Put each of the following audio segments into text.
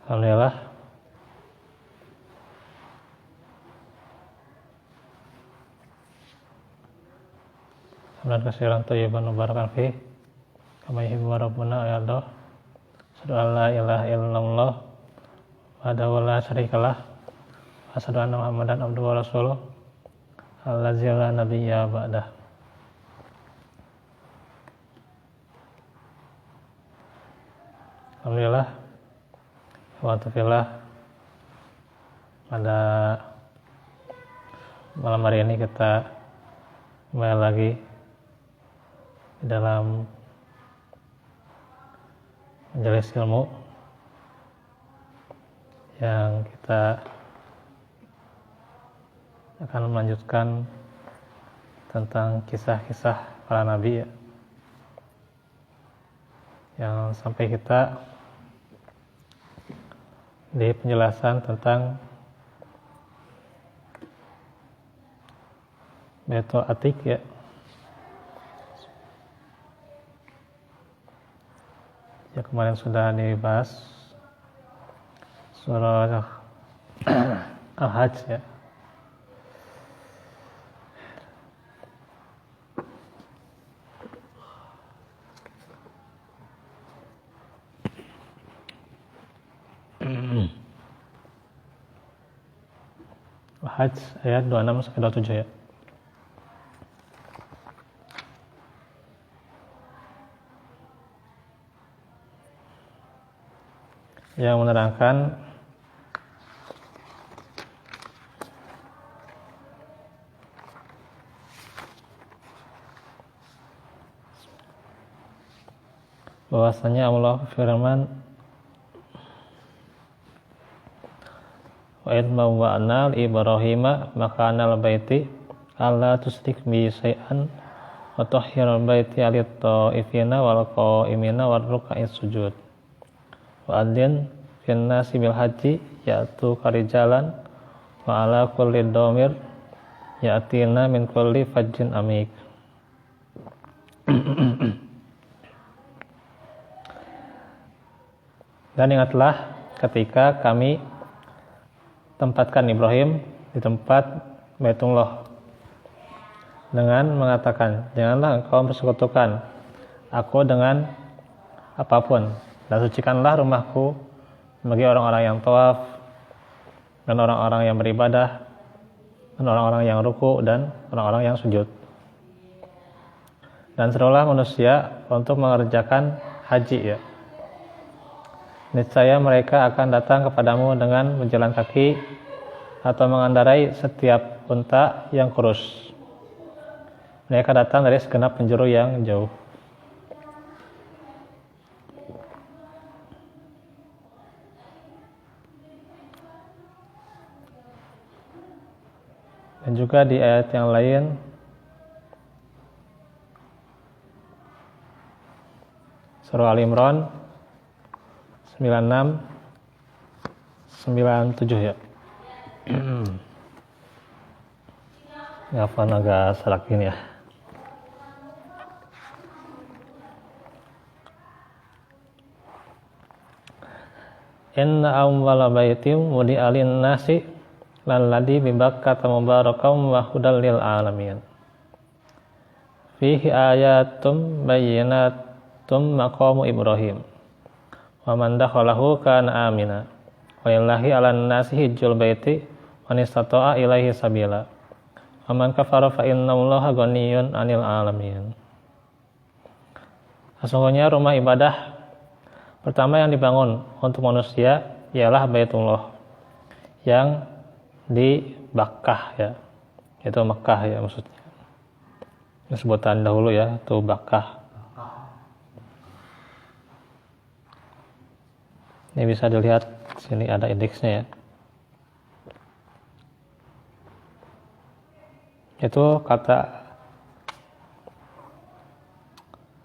Alhamdulillah. Hamdan katsiran thayyiban mubarakan fih. Kama yuhibbu rabbuna wa yardah. Asyhadu an la ilaha illallah wahdahu la syarikalah. Wa asyhadu anna Muhammadan abduhu wa rasuluh. Allazi la nabiyya ba'dah. Alhamdulillah. Wa tafillah. Pada malam hari ini kita kembali lagi di dalam majelis ilmu yang kita akan melanjutkan tentang kisah-kisah para nabi yang sampai kita di penjelasan tentang Baitul Atiq ya. Ya kemarin sudah dibahas surah Al-Hajj ya. Al-Hajj ayat 26 sampai 27 ya. Yang menerangkan bahwasanya Allah firman wa id bawwa'na li Ibrahima makanal baiti alla tusyrik bi syai'an wa tahhirul baiti lit-ta'ifina wal qa'imina war ruk'is sujud. Wa adzin fin nasi bil haji ya'tu karijalan wa ala kulli dhamir ya'tina min kulli fajjin amik. Dan ingatlah ketika kami tempatkan Ibrahim di tempat Baitullah dengan mengatakan, janganlah engkau persekutukan aku dengan apapun, dan sucikanlah rumahku bagi orang-orang yang tawaf dan orang-orang yang beribadah dan orang-orang yang ruku dan orang-orang yang sujud. Dan serulah manusia untuk mengerjakan haji ya. Niscaya mereka akan datang kepadamu dengan berjalan kaki atau mengendarai setiap unta yang kurus. Mereka datang dari segenap penjuru yang jauh. Dan juga di ayat yang lain surah Al-Imran 96 97 ya. Ngafan agak sarak ini ya. Inna awwala baitim wudi'a lin-nasi lalladzi bi Bakkah mubarakan wa hudal lil alamin. Fihi ayatum bayyinatum maqamu Ibrahim. Wa man dakhalahu kana amina. Wa lillahi 'alan nasi hajjul baiti man istata'a ilaihi sabila. Wa man kafara fa innallaha ghaniyyun 'anil 'alamin. Sesungguhnya rumah ibadah pertama yang dibangun untuk manusia ialah Baitullah yang di Bakkah ya. Itu Mekah ya maksudnya. Ini sebutan dahulu ya, itu Bakkah. Ini bisa dilihat sini ada indeksnya ya. Itu kata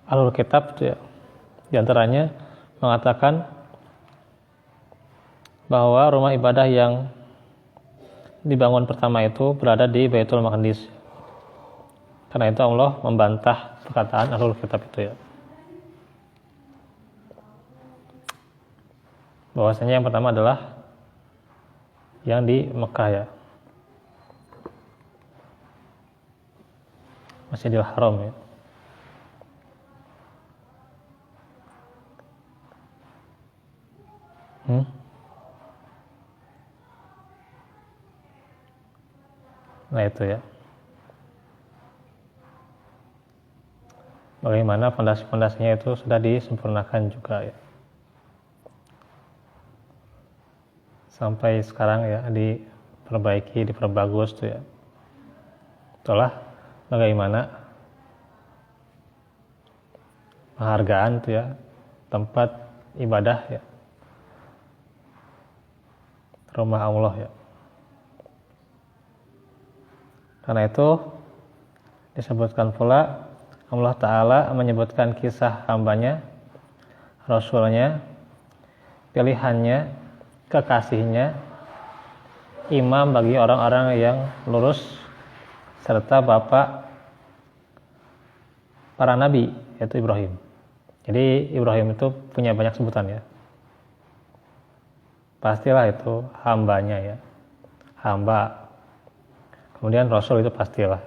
Ahlul Kitab ya. Di antaranya mengatakan bahwa rumah ibadah yang dibangun pertama itu berada di Baitul Maqdis. Karena itu Allah membantah perkataan Ahlul Kitab itu ya. bahwasanya yang pertama adalah yang di Mekah ya, Masjidil Haram ya. Nah itu ya, bagaimana fondasi-fondasinya itu sudah disempurnakan juga ya, sampai sekarang ya diperbaiki, diperbagus tuh ya. Itulah bagaimana penghargaan tuh ya tempat ibadah ya, rumah Allah ya. Karena itu disebutkan pula Allah Ta'ala menyebutkan kisah hambanya, Rasulnya, pilihannya, kekasihnya, imam bagi orang-orang yang lurus, serta bapak para nabi, yaitu Ibrahim. Jadi Ibrahim itu punya banyak sebutan ya. Pastilah itu hambanya ya, hamba. Kemudian Rasul itu pastilah.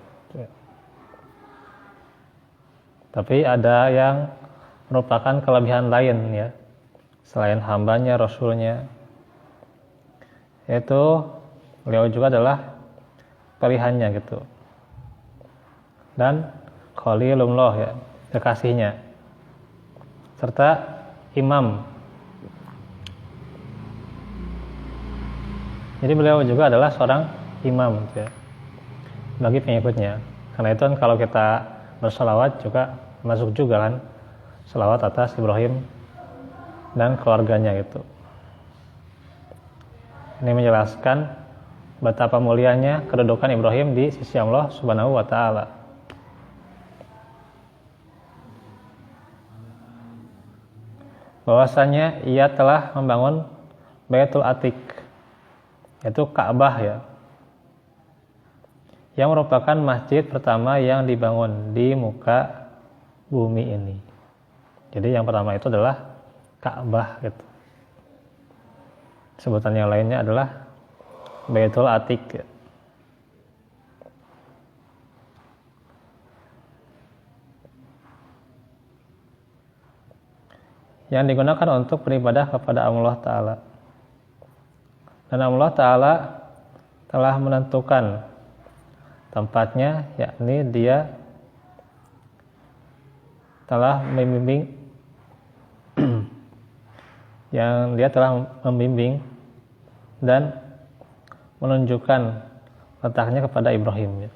Tapi ada yang merupakan kelebihan lain ya, selain hambanya, Rasulnya, yaitu beliau juga adalah pilihannya gitu. Dan Khalilullah ya, kekasihnya, serta imam. Jadi beliau juga adalah seorang imam gitu ya, bagi pengikutnya. Karena itu kan kalau kita bersalawat juga masuk juga kan salawat atas Ibrahim dan keluarganya gitu. Ini menjelaskan betapa mulianya kedudukan Ibrahim di sisi Allah Subhanahu wa Ta'ala. Bahwasanya ia telah membangun Baitul Atiq, yaitu Ka'bah ya, yang merupakan masjid pertama yang dibangun di muka bumi ini. Jadi yang pertama itu adalah Ka'bah gitu. Sebutan yang lainnya adalah Baitul Atiq ya. Yang digunakan untuk beribadah kepada Allah Ta'ala. Dan Allah Ta'ala telah menentukan tempatnya, yakni dia telah membimbing yang dia telah membimbing dan menunjukkan letaknya kepada Ibrahim ya.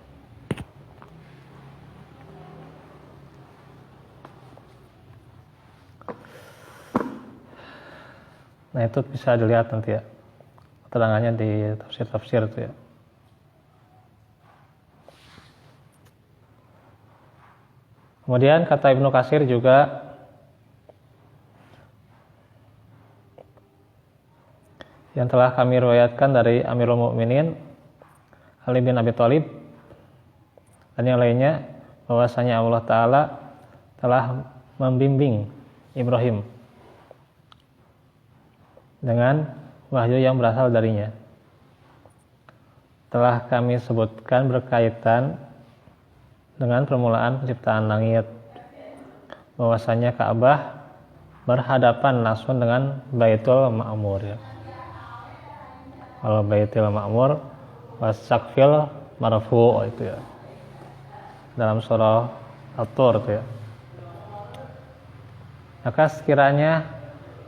Nah itu bisa dilihat nanti ya keterangannya di tafsir-tafsir itu ya. Kemudian kata Ibnu Katsir juga yang telah kami riwayatkan dari Amirul Mukminin Ali bin Abi Thalib dan yang lainnya, bahwasanya Allah Ta'ala telah membimbing Ibrahim dengan wahyu yang berasal darinya. Telah kami sebutkan berkaitan dengan permulaan penciptaan langit, bahwasanya Ka'bah berhadapan langsung dengan Baitul Ma'mur ya. Kalau Baitul Ma'mur wasaqfil marfu' itu ya, dalam surah At-Tur itu ya. Maka sekiranya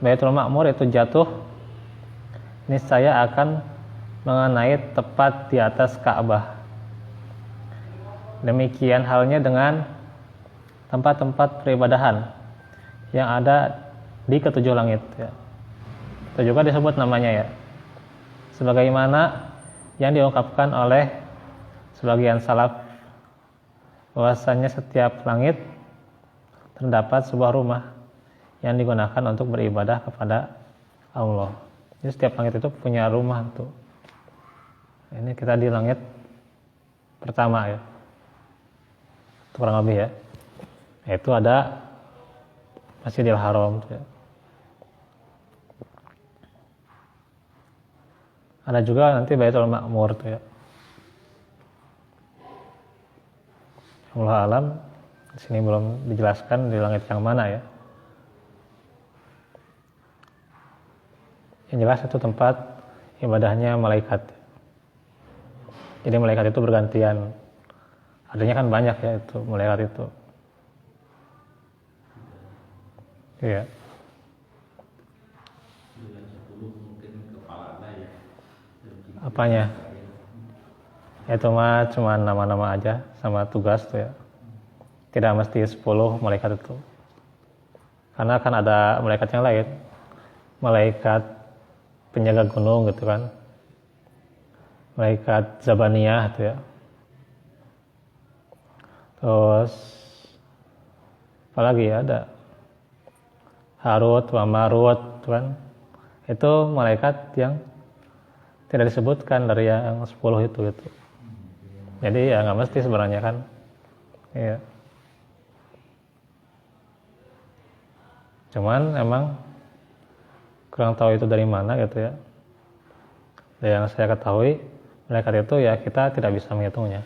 Baitul Ma'mur itu jatuh, niscaya akan mengenai tepat di atas Ka'bah. Demikian halnya dengan tempat-tempat peribadahan yang ada di ketujuh langit ya. Itu juga disebut namanya ya, sebagaimana yang diungkapkan oleh sebagian salaf, bahwasanya setiap langit terdapat sebuah rumah yang digunakan untuk beribadah kepada Allah. Jadi setiap langit itu punya rumah tuh. Ini kita di langit pertama ya, itu kurang lebih ya. Itu ada Masjidil Haram tuh ya. Ada juga nanti Baitul Ma'mur tuh ya. Allah alam, di sini belum dijelaskan di langit yang mana ya. Yang jelas itu tempat ibadahnya malaikat. Jadi malaikat itu bergantian. Adanya kan banyak ya itu malaikat itu. Iya. Apanya? Itu mah cuma nama-nama aja sama tugas tuh ya. Tidak mesti 10 malaikat itu. Karena kan ada malaikat yang lain. Malaikat penjaga gunung gitu kan. Malaikat Zabaniyah gitu ya. Terus apalagi ya, ada Harut wa Marut gitu kan. Itu malaikat yang tidak disebutkan dari yang 10 itu gitu. Jadi ya nggak mesti sebenarnya kan. Iya. Cuman emang kurang tahu itu dari mana gitu ya. Dan yang saya ketahui malaikat itu ya kita tidak bisa menghitungnya.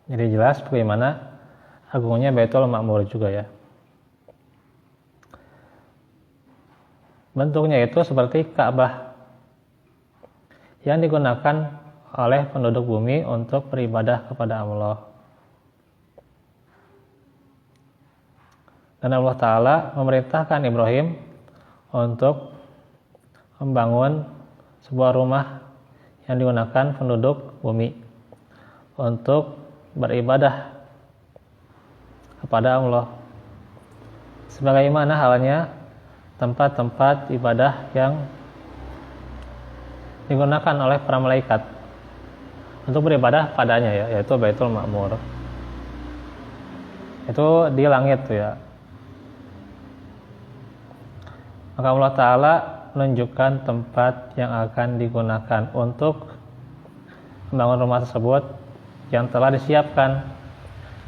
Jadi jelas bagaimana agungnya Baitul Ma'mur juga ya. Bentuknya itu seperti Ka'bah yang digunakan oleh penduduk bumi untuk beribadah kepada Allah. Dan Allah Ta'ala memerintahkan Ibrahim untuk membangun sebuah rumah yang digunakan penduduk bumi untuk beribadah kepada Allah. Sebagaimana halnya tempat-tempat ibadah yang digunakan oleh para malaikat untuk beribadah padanya ya, yaitu Baitul Ma'mur. Itu di langit tuh ya. Maka Allah Ta'ala menunjukkan tempat yang akan digunakan untuk membangun rumah tersebut yang telah disiapkan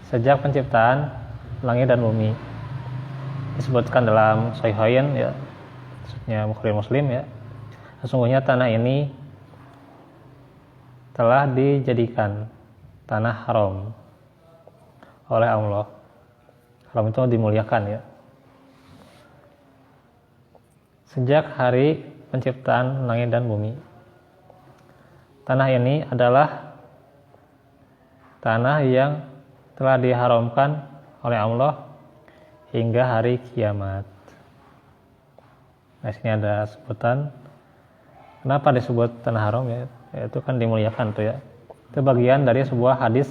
sejak penciptaan langit dan bumi. Disebutkan dalam Sahihain ya, maksudnya Bukhari Muslim ya. Sesungguhnya tanah ini telah dijadikan tanah haram oleh Allah. Haram itu dimuliakan ya. Sejak hari penciptaan langit dan bumi. Tanah ini adalah tanah yang telah diharamkan oleh Allah hingga hari kiamat. Nah, sini ada sebutan kenapa disebut tanah haram ya? Itu kan dimuliakan tuh ya. Itu bagian dari sebuah hadis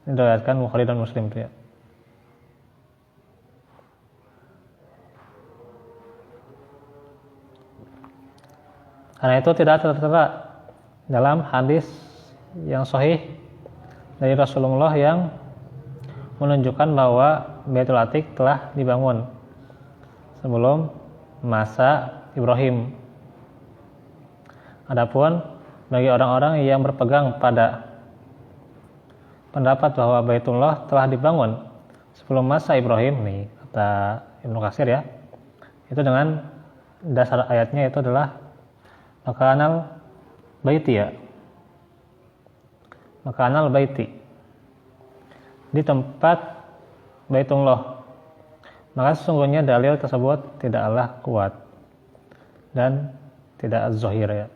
yang diriwayatkan Bukhari dan Muslim tuh ya. Karena itu tidak tertera dalam hadis yang sahih dari Rasulullah yang menunjukkan bahwa Baitul Atiq telah dibangun sebelum masa Ibrahim. Adapun bagi orang-orang yang berpegang pada pendapat bahwa Baitullah telah dibangun sebelum masa Ibrahim nih, kata Ibnu Katsir ya, itu dengan dasar ayatnya itu adalah makanal baiti ya, makanal baiti, di tempat Baitullah. Maka sesungguhnya dalil tersebut tidaklah kuat dan tidak zahir ya.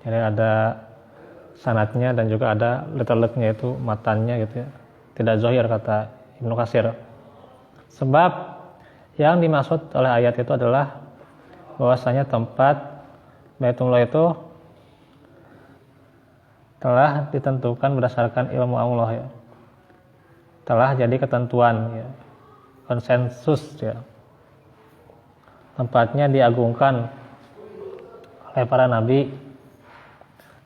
Jadi ada sanadnya dan juga ada letter-letternya, itu matannya gitu ya. Tidak zahir kata Ibnu Katsir. Sebab yang dimaksud oleh ayat itu adalah bahwasanya tempat Baitullah itu telah ditentukan berdasarkan ilmu Allah ya. Telah jadi ketentuan ya. Konsensus ya. Tempatnya diagungkan oleh para nabi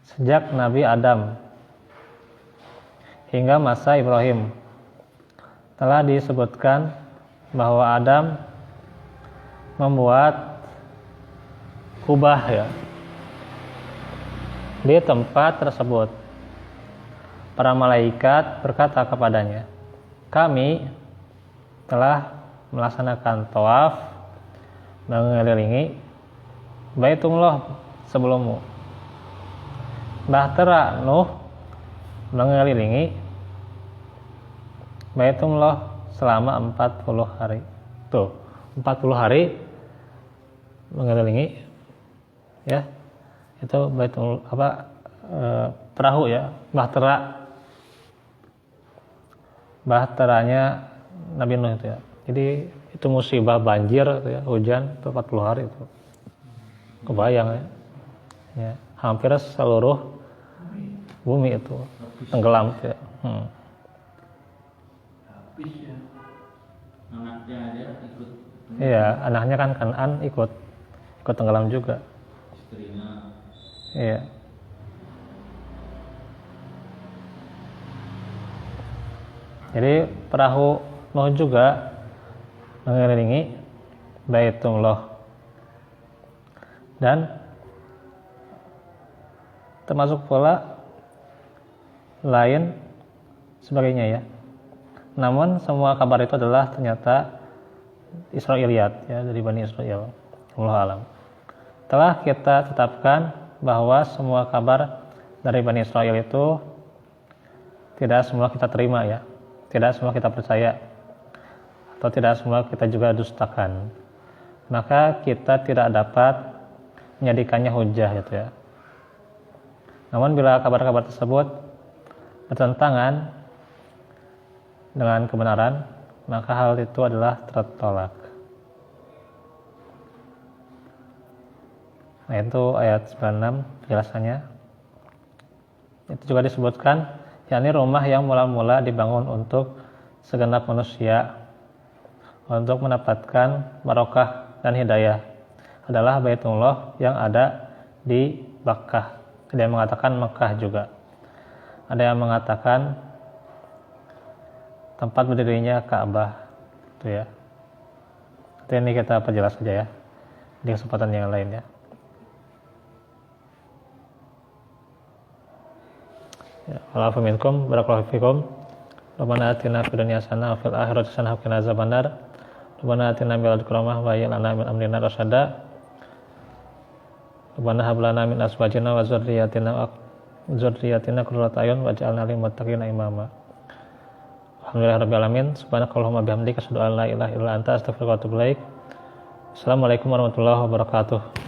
sejak Nabi Adam hingga masa Ibrahim. Telah disebutkan bahwa Adam membuat kubah ya di tempat tersebut. para malaikat berkata kepadanya, kami telah melaksanakan tawaf mengelilingi Baitullah sebelummu. Bahtera Nuh mengelilingi Baitullah selama 40 hari. Tuh, 40 hari mengelilingi ya. Itu Baitul perahu ya, bahteranya Nabi Nuh itu ya. Jadi itu musibah banjir itu ya, hujan itu 40 hari itu. Kebayang ya. Ya, hampir seluruh bumi itu tenggelam ya. Habis ya. Anaknya aja ikut. Iya, anaknya kan Kanan ikut tenggelam juga. Istrinya. Iya. Jadi perahu Nuh juga mengelilingi Baitullah dan termasuk pula lain sebagainya ya. Namun semua kabar itu adalah ternyata Israiliyat ya, dari Bani Israel. Wallahu alam. Telah kita tetapkan bahwa semua kabar dari Bani Israel itu tidak semua kita terima ya, tidak semua kita percaya, atau tidak semua kita juga dustakan. Maka kita tidak dapat menjadikannya hujah gitu ya. Namun bila kabar-kabar tersebut bertentangan dengan kebenaran, maka hal itu adalah tertolak. Nah, itu ayat 96 penjelasannya. Itu juga disebutkan, yakni rumah yang mula-mula dibangun untuk segenap manusia untuk mendapatkan barokah dan hidayah adalah Baitullah yang ada di Makkah. Ada yang mengatakan Mekah juga. Ada yang mengatakan tempat berdirinya Ka'bah. Itu ya. Itu ini kita perjelas saja ya di kesempatan yang lain ya. Wa'alafu minkum, barakallahu fikum. Rabbana atina fid dunya hasanah wa fil akhirati hasanah wa qina azabannar. Rabbana atina min ladunka rahmah wa hayyi lana min amrina rasyada. Rabbana hab lana min azwajina wa dzurriyyatina qurrata a'yun waj'alna lil muttaqina imama. Alhamdulillahirabbil alamin. Subhanakallahumma bihamdika asyhadu an la ilaha illa anta astaghfiruka wa atubu ilaik. Assalamualaikum warahmatullahi wabarakatuh.